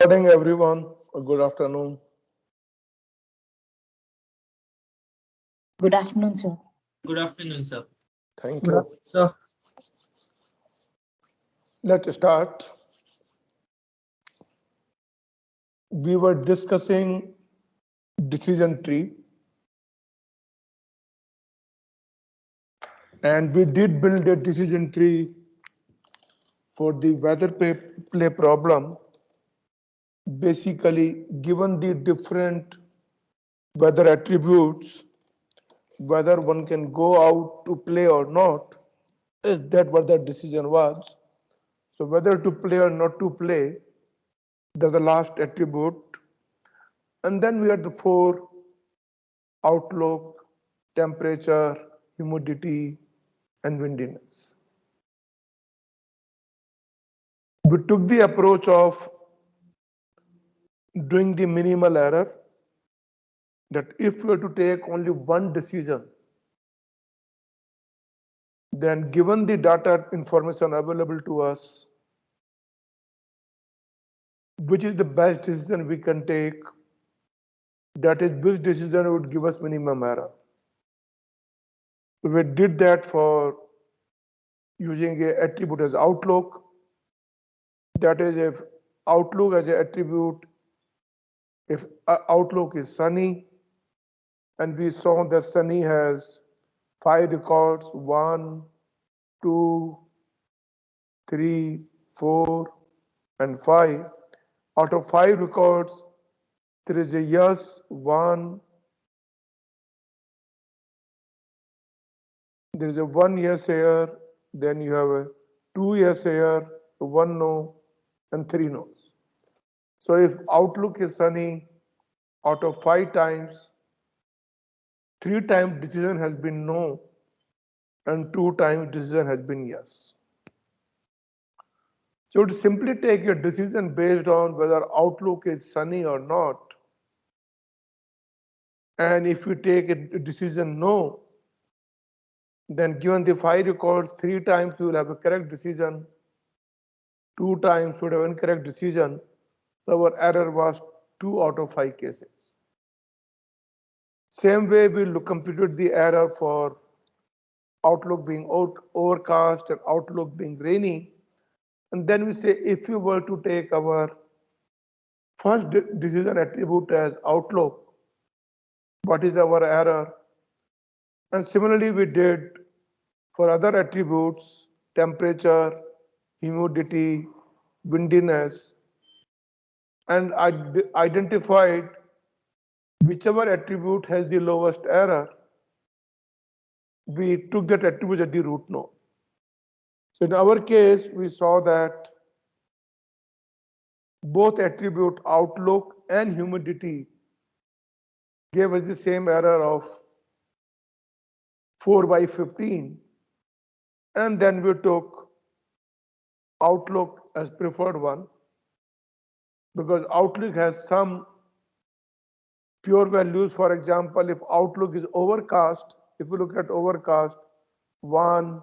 Morning, everyone. Good afternoon. Good afternoon, sir. Good afternoon, sir. Thank Good you. afternoon, sir. Let's start. We were discussing decision tree, and we did build a decision tree for the play problem. Basically, given the different weather attributes, whether one can go out to play or not, is that what the decision was? So whether to play or not to play, there's the last attribute. And then we had the four: outlook, temperature, humidity, and windiness. We took the approach of doing the minimal error, that if we were to take only one decision, then given the data information available to us, which is the best decision we can take, that is which decision would give us minimum error. We did that for using a attribute as outlook. That is, if outlook as an attribute, if outlook is sunny, and we saw that sunny has 5 records: 1, 2, 3, 4, and 5. Out of 5 records, there is a yes, 1, there is a 1 yes here, then you have a 2 yes here, 1 no, and 3 no's. So if outlook is sunny, out of 5 times, 3 times decision has been no, and 2 times decision has been yes. So to simply take a decision based on whether outlook is sunny or not, and if you take a decision no, then given the 5 records, 3 times you will have a correct decision, 2 times you would have incorrect decision. So our error was 2 out of 5 cases. Same way we computed the error for outlook being overcast and outlook being rainy. And then we say if you were to take our first decision attribute as outlook, what is our error? And similarly we did for other attributes: temperature, humidity, windiness, and identified whichever attribute has the lowest error, we took that attribute at the root node. So in our case, we saw that both attribute outlook and humidity gave us the same error of 4 by 15. And then we took outlook as preferred one, because outlook has some pure values. For example, if outlook is overcast, if we look at overcast, 1,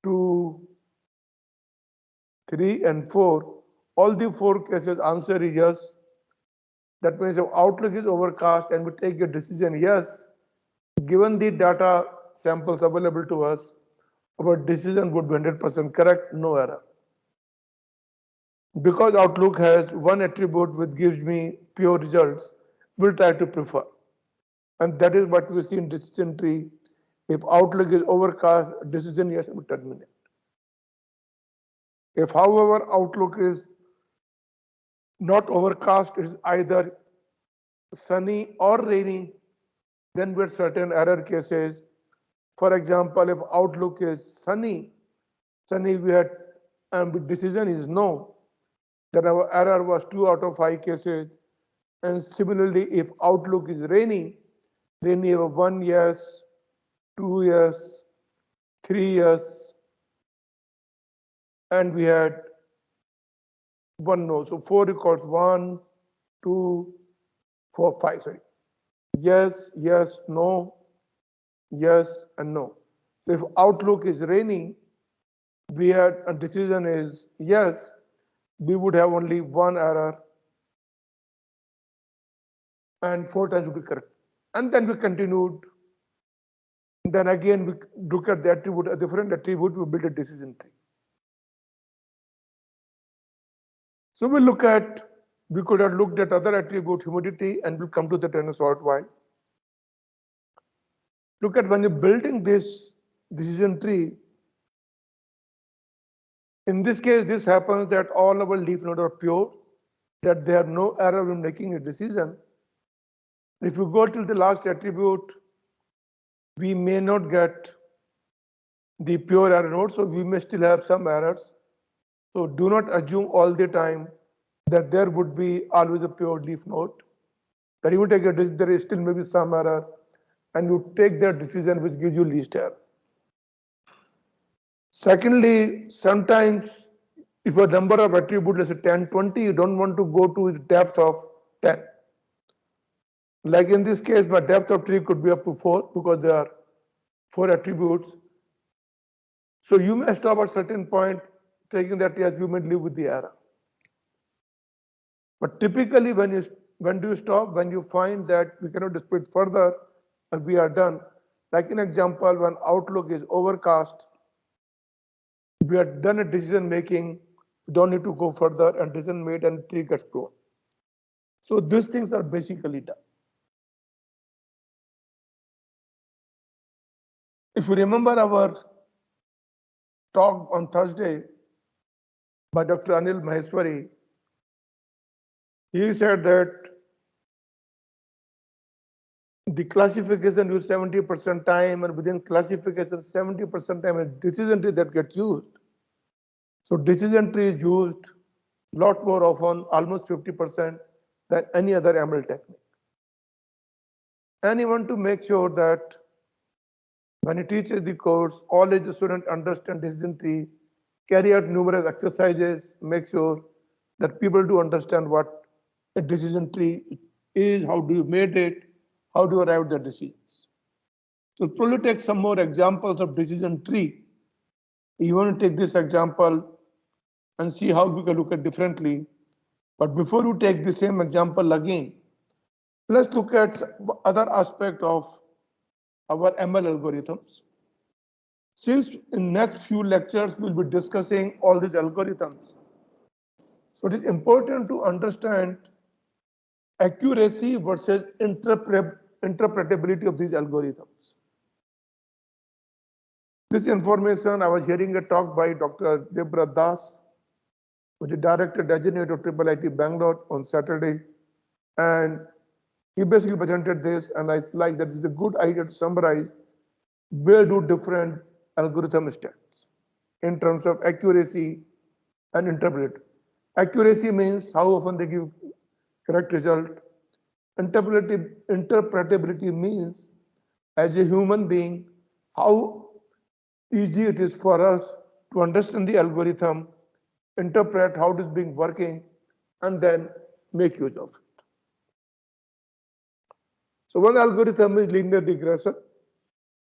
2, 3, and 4, all the 4 cases answer is yes. That means if outlook is overcast and we take a decision yes, given the data samples available to us, our decision would be 100% correct, no error. Because outlook has one attribute which gives me pure results, we'll try to prefer. And that is what we see in decision tree. If outlook is overcast, decision yes will terminate. If, however, outlook is not overcast, is either sunny or rainy, then with certain error cases. For example, if outlook is sunny, we had and decision is no, then our error was 2 out of 5 cases. And similarly, if outlook is rainy, we have 1 yes, 2 yes, 3 yes, and we had 1 no. So 4 records: 1, 2, 4, 5. Sorry. Yes, yes, no, yes, and no. So if outlook is rainy, we had a decision is yes, we would have only one error and 4 times would be correct. And then we continued. Then again, we look at the attribute, a different attribute, we build a decision tree. So we could have looked at other attribute, humidity, and we'll come to that in a short while. Look at when you're building this decision tree, in this case, this happens that all our leaf nodes are pure, that there are no error in making a decision. If you go till the last attribute, we may not get the pure error node, so we may still have some errors. So do not assume all the time that there would be always a pure leaf node. That you take a decision, there is still maybe some error, and you take that decision which gives you least error. Secondly, sometimes if a number of attributes, let's say 10, 20, you don't want to go to the depth of 10. Like in this case, my depth of tree could be up to 4 because there are 4 attributes. So you may stop at a certain point, taking that as you may live with the error. But typically, when do you stop? When you find that we cannot split further, and we are done. Like in example, when outlook is overcast, we are done a decision making, we don't need to go further, and decision made and tree gets grown. So these things are basically done. If you remember our talk on Thursday by Dr. Anil Maheshwari, he said that the classification use 70% time, and within classification 70% time is decision tree that gets used. So decision tree is used a lot more often, almost 50% than any other ML technique. And you want to make sure that when he teaches the course, all the students understand decision tree, carry out numerous exercises, make sure that people do understand what a decision tree is, how do you made it, how do you arrive at the decisions. So probably take some more examples of decision tree. You want to take this example and see how we can look at differently. But before you take the same example again, let's look at other aspect of our ML algorithms. Since in next few lectures we'll be discussing all these algorithms, so it is important to understand accuracy versus interpretability of these algorithms. This information, I was hearing a talk by Dr. Debra Das, which is Director Designate of IIIT Bangalore on Saturday, and he basically presented this, and I like that is a good idea to summarize where do different algorithms stand in terms of accuracy and interpretability. Accuracy means how often they give correct result. Interpretability means as a human being, how easy it is for us to understand the algorithm, interpret how it is being working, and then make use of it. So one algorithm is linear regression,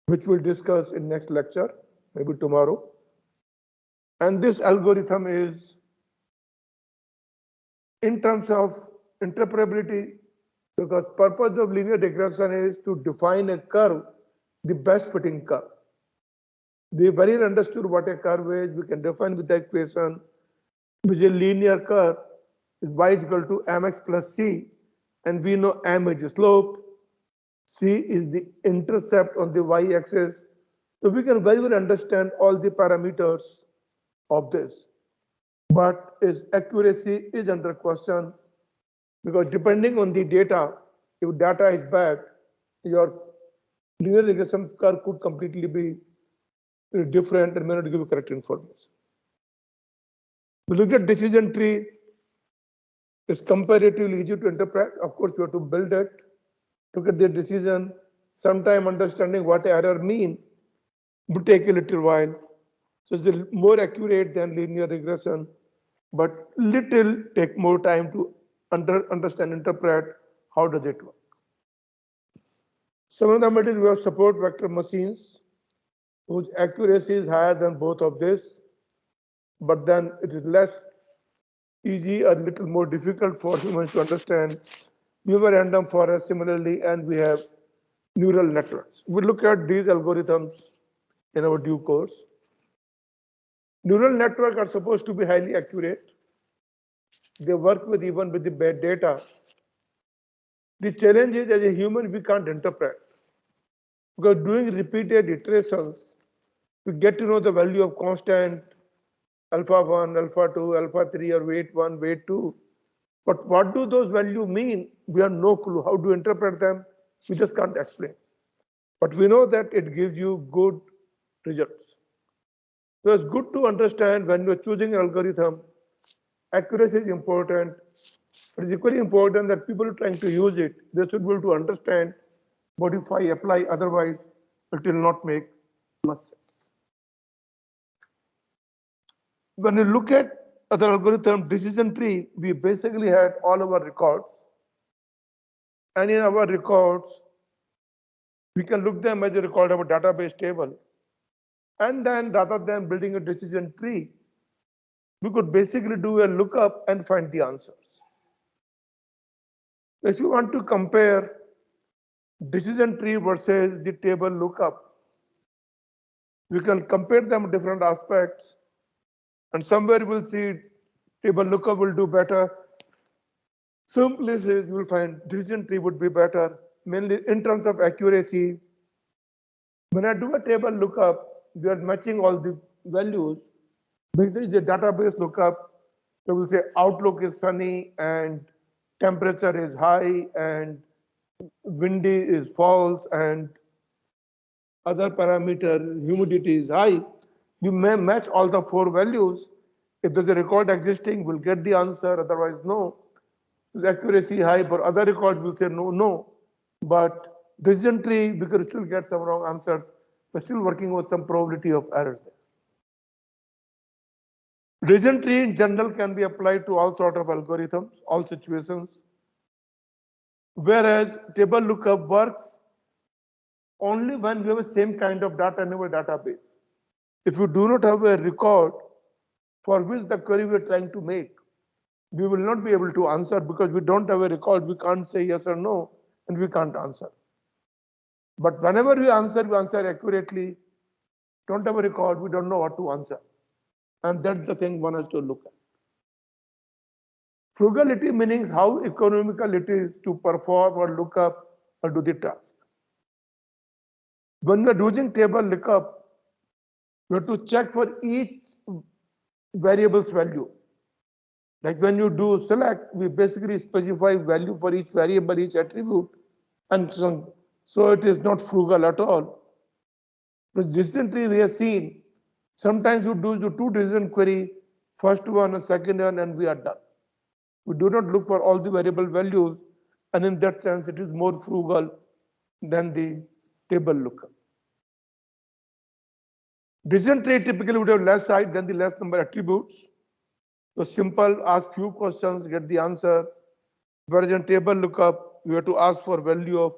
which we'll discuss in next lecture, maybe tomorrow. And this algorithm is in terms of interpretability, because purpose of linear regression is to define a curve, the best fitting curve. We very well understood what a curve is. We can define with the equation, which is a linear curve is y is equal to mx plus c, and we know m is the slope, c is the intercept on the y-axis. So we can very well understand all the parameters of this. But its accuracy is under question, because depending on the data, if data is bad, your linear regression curve could completely be different and may not give you correct information. We look at decision tree. It's comparatively easy to interpret. Of course, you have to build it, look at the decision. Sometime understanding what error mean would take a little while. So it's more accurate than linear regression, but little take more time to understand, interpret how does it work. Some of the material we have support vector machines whose accuracy is higher than both of this, but then it is less easy, a little more difficult for humans to understand. We have a random forest similarly, and we have neural networks. We look at these algorithms in our due course. Neural networks are supposed to be highly accurate. They work with even with the bad data. The challenge is, as a human, we can't interpret. Because doing repeated iterations, we get to know the value of constant alpha 1, alpha 2, alpha 3, or weight 1, weight 2. But what do those values mean? We have no clue. How to interpret them? We just can't explain. But we know that it gives you good results. So it's good to understand when you're choosing an algorithm, accuracy is important. But it's equally important that people trying to use it, they should be able to understand what if I apply, otherwise it will not make much sense. When you look at other algorithm decision tree, we basically had all our records. And in our records, we can look them as a record of a database table. And then rather than building a decision tree, we could basically do a lookup and find the answers. If you want to compare decision tree versus the table lookup, we can compare them different aspects, and somewhere we'll see table lookup will do better. Some places you will find decision tree would be better, mainly in terms of accuracy. When I do a table lookup, we are matching all the values. Because there is a database lookup, so we'll say outlook is sunny and temperature is high and windy is false and other parameter humidity is high. You may match all the four values. If there's a record existing, we'll get the answer, otherwise no. The accuracy high for other records, we'll say no, no. But decision tree, we could still get some wrong answers. We're still working with some probability of errors there. Decision tree in general can be applied to all sort of algorithms, all situations. Whereas table lookup works only when we have the same kind of data in our database. If you do not have a record for which the query we are trying to make, we will not be able to answer because we don't have a record. We can't say yes or no, and we can't answer. But whenever we answer accurately. Don't have a record, we don't know what to answer. And that's the thing one has to look at. Frugality meaning how economical it is to perform or look up or do the task. When we are using table lookup, you have to check for each variable's value. Like when you do select, we basically specify value for each variable, each attribute, and so it is not frugal at all. Because recently we have seen sometimes you do the two decision query, first one and second one, and we are done. We do not look for all the variable values, and in that sense, it is more frugal than the table lookup. Decision tree typically would have less height than the less number attributes. So simple, ask few questions, get the answer. Whereas in table lookup, we have to ask for value of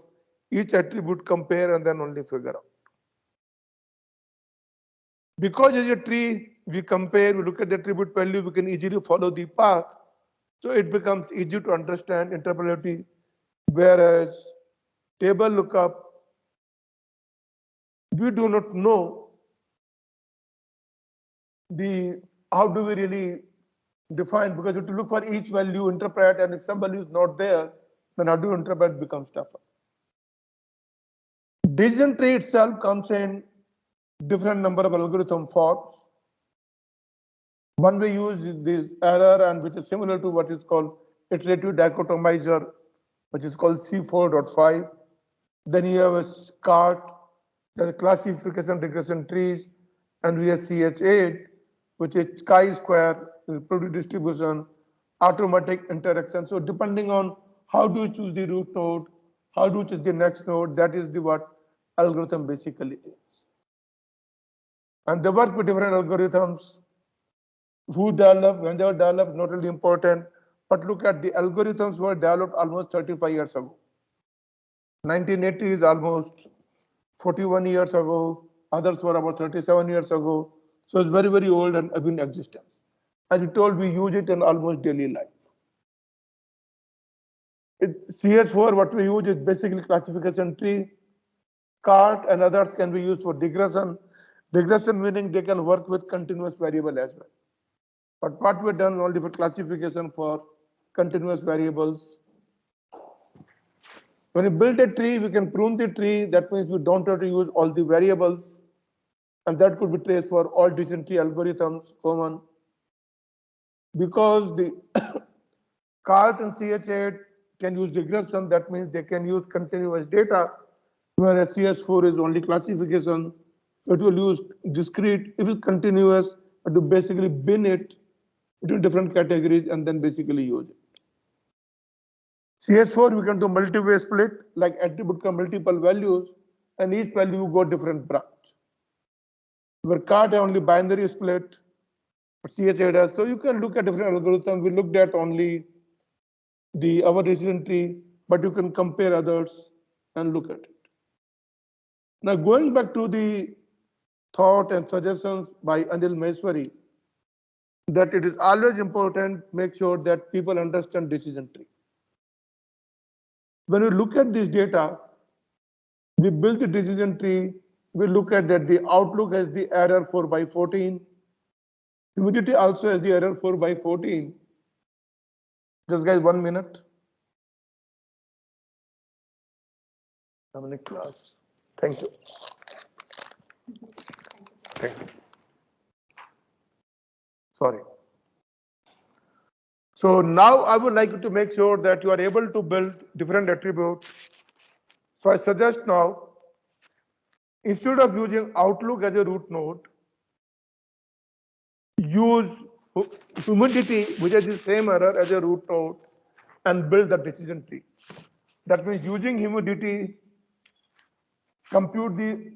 each attribute, compare, and then only figure out. Because as a tree, we compare, we look at the attribute value, we can easily follow the path. So it becomes easy to understand interpretability. Whereas table lookup, we do not know the how do we really define, because you have to look for each value, interpret, and if some value is not there, then how do you interpret becomes tougher. Decision tree itself comes in different number of algorithm forms. One we use this error, and which is similar to what is called iterative dichotomizer, which is called C4.5. Then you have a CART, the classification regression trees, and we have CH8, which is chi-square, probability distribution, automatic interaction. So depending on how do you choose the root node, how do you choose the next node, that is the what algorithm basically is. And they work with different algorithms. Who developed, when they were developed, not really important. But look at the algorithms were developed almost 35 years ago. 1980 is almost 41 years ago. Others were about 37 years ago. So it's very, very old and have been in existence. As I told, we use it in almost daily life. CS4, what we use is basically classification tree. CART and others can be used for regression. Regression meaning they can work with continuous variable as well. But what we've done only for classification for continuous variables. When you build a tree, we can prune the tree. That means we don't have to use all the variables. And that could be traced for all decision tree algorithms common. Because the CART and CH8 can use regression, that means they can use continuous data, whereas CS4 is only classification. So it will use discrete, if it's continuous, but to basically bin it into different categories and then basically use it. CS4, we can do multi-way split, like attribute can multiple values, and each value go different branch. Where CART only binary split, CH8 has. So you can look at different algorithms. We looked at only our decision tree, but you can compare others and look at it. Now going back to the thought and suggestions by Anil Maheshwari, that it is always important make sure that people understand decision tree. When we look at this data, we build the decision tree, we look at that the outlook has the error 4 by 14, humidity also has the error 4 by 14. Just guys, 1 minute. I'm in a class. Thank you. Thank you. Sorry. So now I would like you to make sure that you are able to build different attributes. So I suggest now, instead of using Outlook as a root node, use humidity, which has the same error as a root node, and build the decision tree. That means using humidity, compute the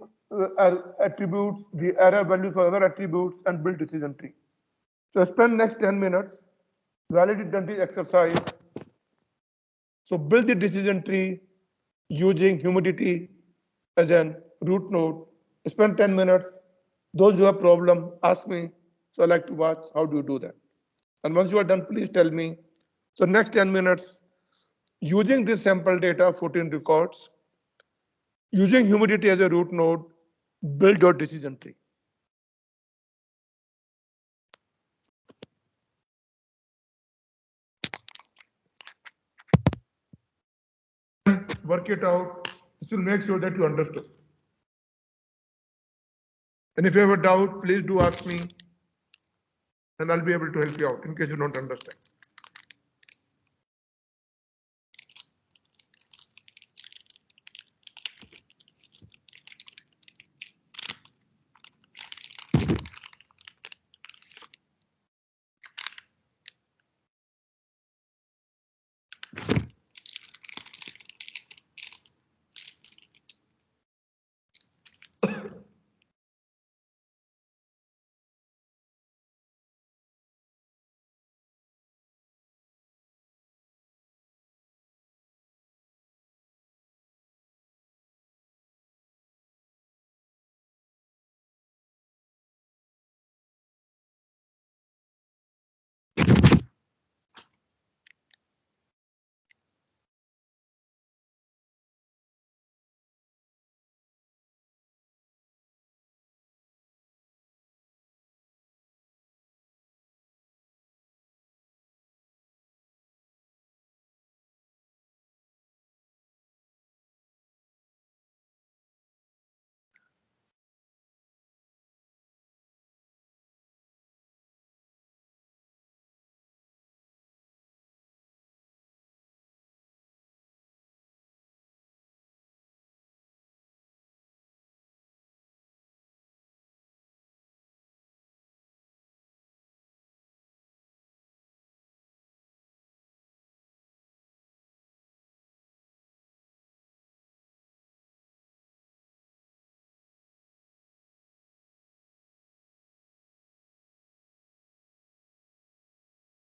attributes, the error values for other attributes, and build decision tree. So spend next 10 minutes, validate the exercise. So build the decision tree using humidity as a root node. Spend 10 minutes. Those who have problem, ask me. So I like to watch how do you do that. And once you are done, please tell me. So next 10 minutes, using this sample data, 14 records, using humidity as a root node, build your decision tree. Work it out. This will make sure that you understood. And if you have a doubt, please do ask me, and I'll be able to help you out in case you don't understand.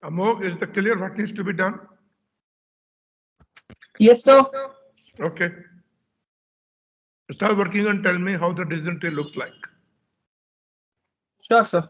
Amog, is the clear what needs to be done? Yes, sir. Okay. Start working and tell me how the decision tree looks like. Sure, sir.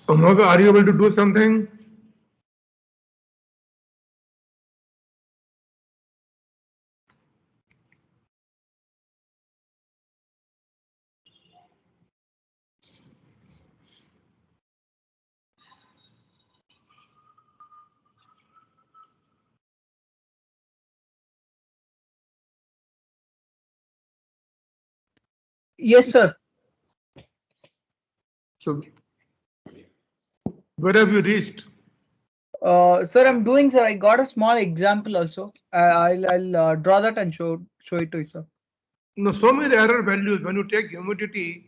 Amogha, are you able to do something? Yes, sir. So, where have you reached? Sir, I'm doing, sir. I got a small example also. I'll draw that and show it to you, sir. Now, show me the error values when you take humidity.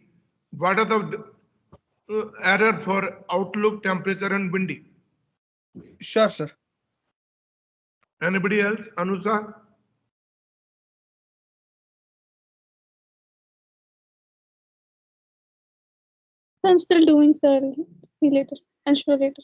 What are the error for outlook, temperature, and windy? Sure, sir. Anybody else? Anusa? I'm still doing, sir. See you later. And show later.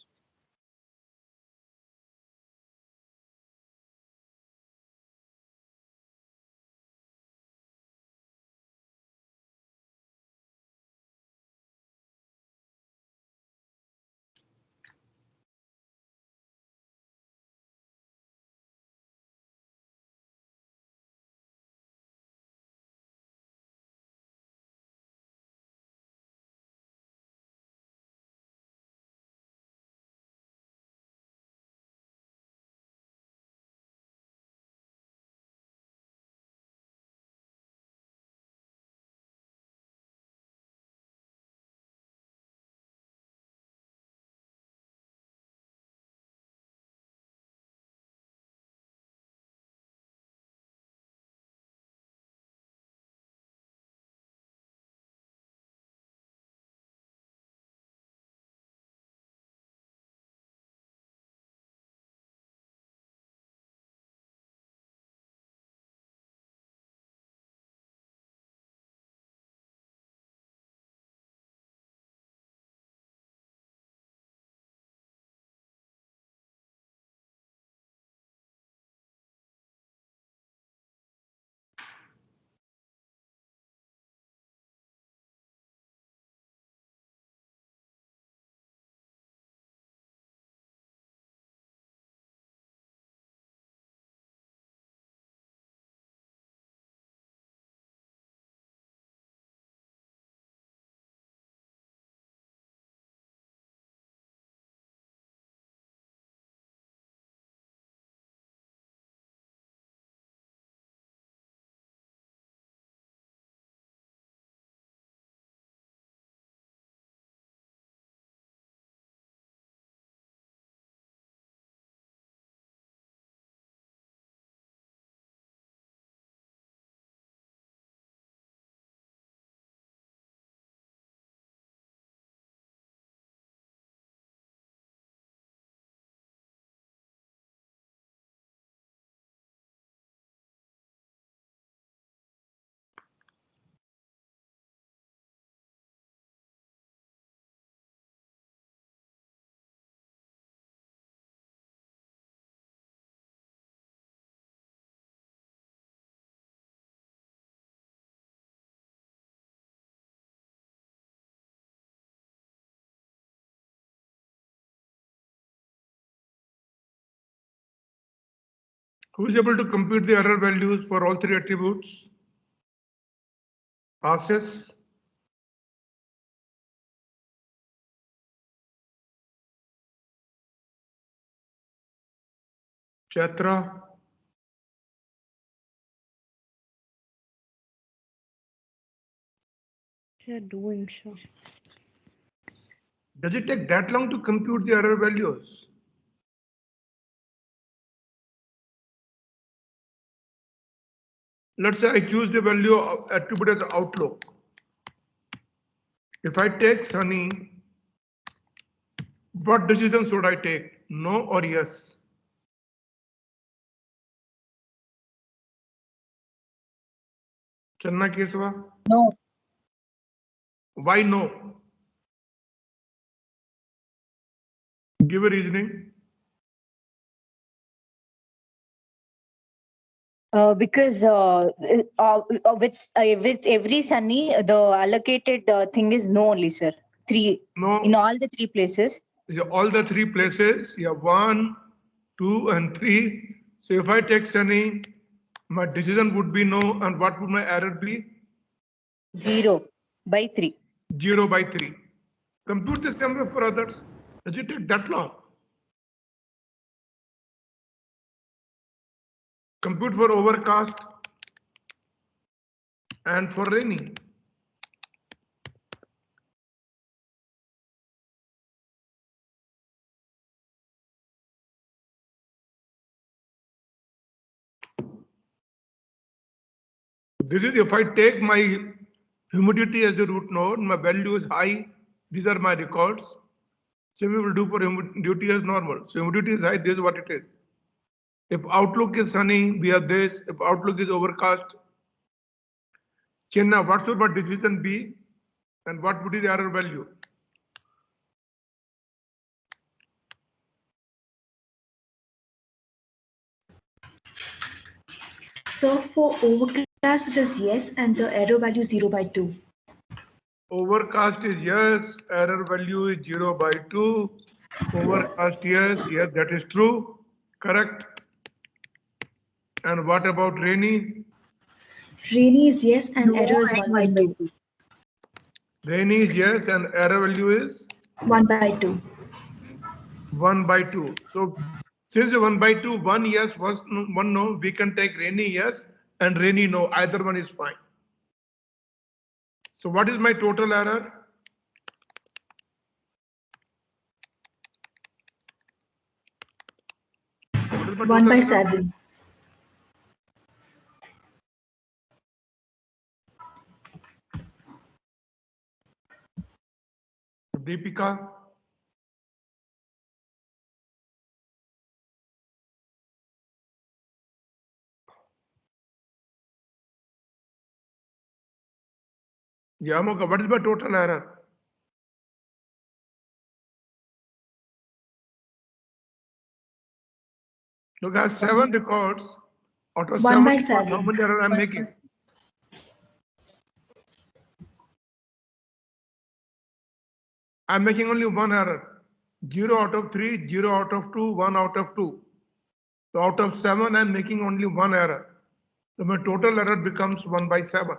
Who is able to compute the error values for all three attributes? Asis? Chatra? They're doing so. Does it take that long to compute the error values? Let's say I choose the value of attribute as outlook. If I take Sunny, what decision should I take? No or yes? Channa Kesava? No. Why no? Give a reasoning. Because with every Sunny, the allocated thing is no only, sir. 3 No. in all the 3 places. Yeah, all the 3 places, yeah, 1, 2, and 3. So if I take Sunny, my decision would be no, and what would my error be? 0/3. 0/3. Compute the same way for others. Does it take that long? Compute for overcast and for rainy. This is if I take my humidity as the root node, my value is high. These are my records. Same we will do for humidity as normal. So humidity is high, this is what it is. If outlook is sunny, we have this. If outlook is overcast, Chinna, what should my decision be? And what would be the error value? So for overcast it is yes and the error value 0/2. Overcast is yes, error value is 0/2. Overcast, yes, that is true, correct. And what about rainy? Rainy is yes and error is 1/2. Rainy is yes and error value is 1/2. 1/2. So since 1/2, 1 yes, 1 no, we can take rainy yes and rainy no. Either one is fine. So what is my total error? What is my total 1/7. Deepika? Yamoka, what is my total error? Look, I have 7 records. Out of 7 records, 1/7. how many error I'm making? I'm making only 1 error. 0 out of 3, 0 out of 2, 1 out of 2. So out of 7, I'm making only 1 error. So my total error becomes 1/7.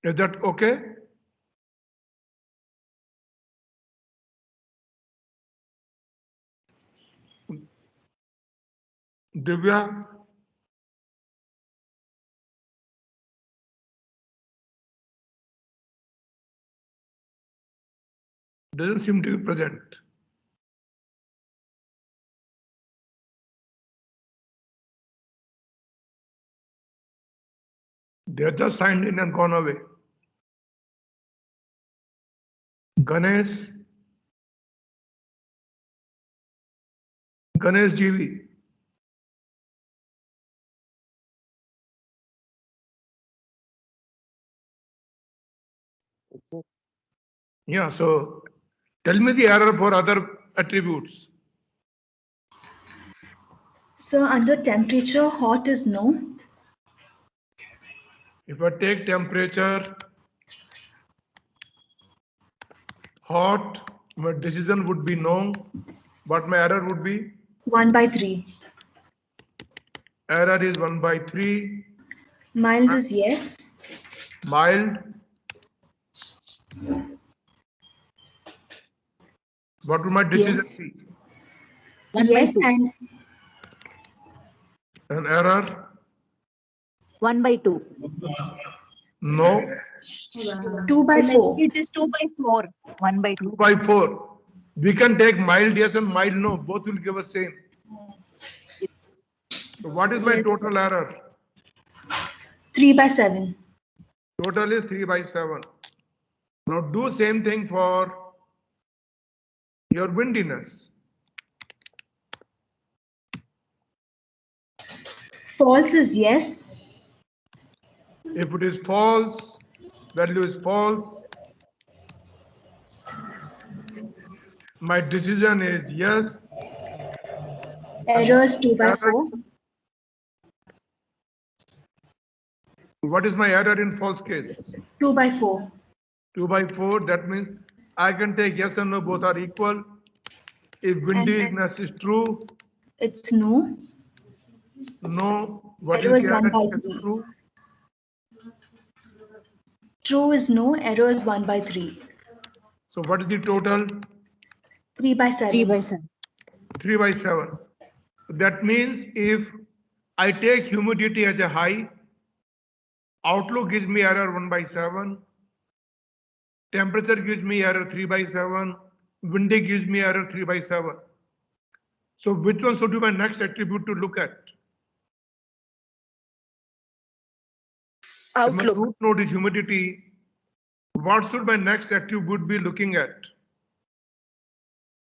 Is that okay? Divya? Doesn't seem to be present. They are just signed in and gone away. Ganesh? Ganesh GV? Yeah, so tell me the error for other attributes. So under temperature, hot is no. If I take temperature, hot, my decision would be no, but my error would be 1/3. Error is 1/3. Mild is yes. Mild. What would my decision Yes. be? 1/2. Yes and An error? 1/2. No. 2/4. It is 2/4. 1/2. 2/4. We can take mild yes and mild no. Both will give us same. So what is my total error? 3/7. Total is 3/7. Now do same thing for your windiness. False is yes. If it is false, value is false. My decision is yes. Error is 2/4. What is my error in false case? 2/4. 2/4. That means I can take yes and no, both are equal. If windiness is true, It's no. no. What Error is is the error? 1/3. True. True is no. Error is 1/3. So what is the total? 3/7. 3/7. 3/7. That means if I take humidity as a high, outlook gives me error 1/7. Temperature gives me error 3/7. Windy gives me error 3/7. So which one should be my next attribute to look at? If my Outlook. root node is humidity, what should my next attribute be looking at?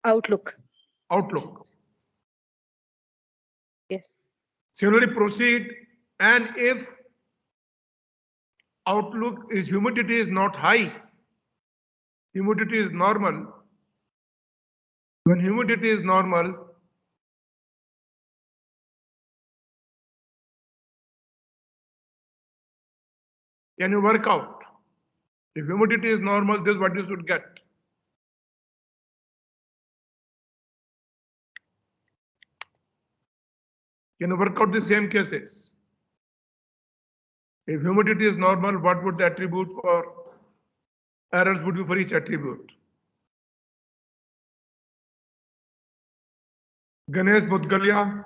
Outlook. Outlook. Yes. Similarly, proceed, and if outlook is humidity is not high, humidity is normal. When humidity is normal, can you work out? If humidity is normal, this is what you should get. Can you work out the same cases? If humidity is normal, what would the attribute for errors would be for each attribute? Ganesh Budgalia.